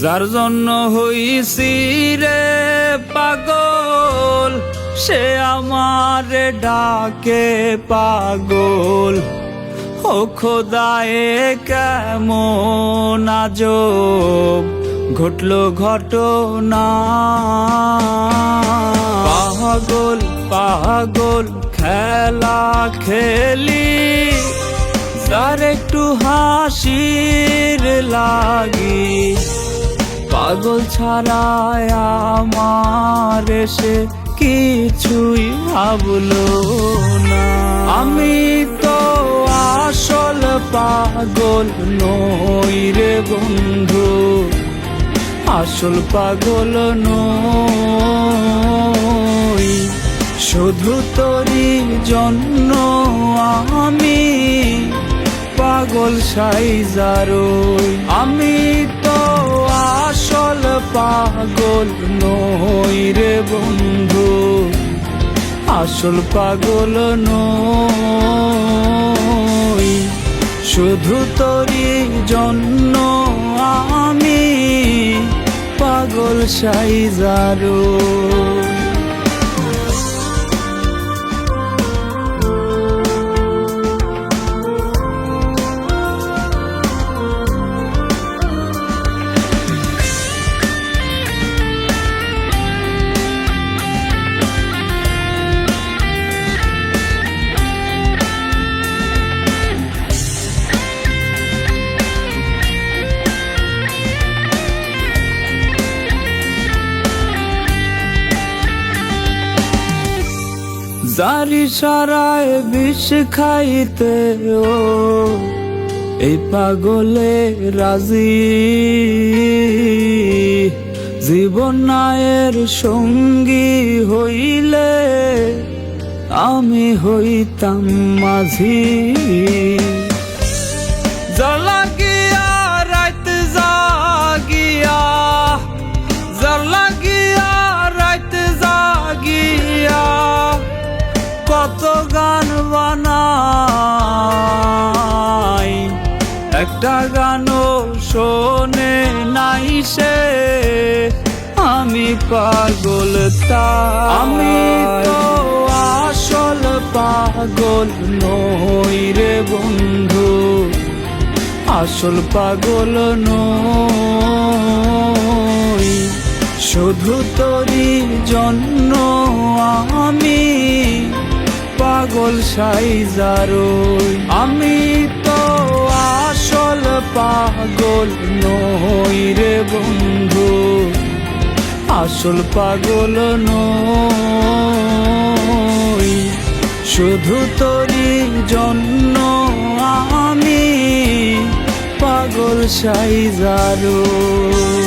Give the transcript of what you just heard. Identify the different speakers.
Speaker 1: যার জন্য হইছি রে পাগল, সে আমার ডাকে পাগল। ও খোদায়ে কেমন আজব ঘটলো ঘটনা। পাগল পাগল খেলা খেলি, যার একটু হাসির লাগি। পাগল ছাড়ায় আমার সে কিছুই ভাবলো না। আমি তো আসল পাগল নই রে বন্ধু, আসল পাগল নই। শুধু তোরই জন্য আমি পাগল সাইজারই। আমি তো আসল পাগল নই রে বন্ধু, আসল পাগল নই। শুধু তোরই জন্য আমি পাগল সাইজারই। যারি সারায় বিষ খাইতে ও এই পাগলে রাজি। জীবন নায়ের সঙ্গী হইলে আমি হইতাম মাঝি। জলাগিয়া রাত জাগিয়া, জলাগিয়া রাত জাগিয়া কত গান বানাই, একটা গানও শোনে নাই সে। আমি পাগল তাই। আমি তো আসল পাগল নই রে বন্ধু, আসল পাগল নই। শুধু তোরই জন্য আমি পাগল সাইজারই। আমি তো আসল পাগল নই রে বন্ধু, আসল পাগল নই। শুধু তোরই জন্য আমি পাগল সাইজারই।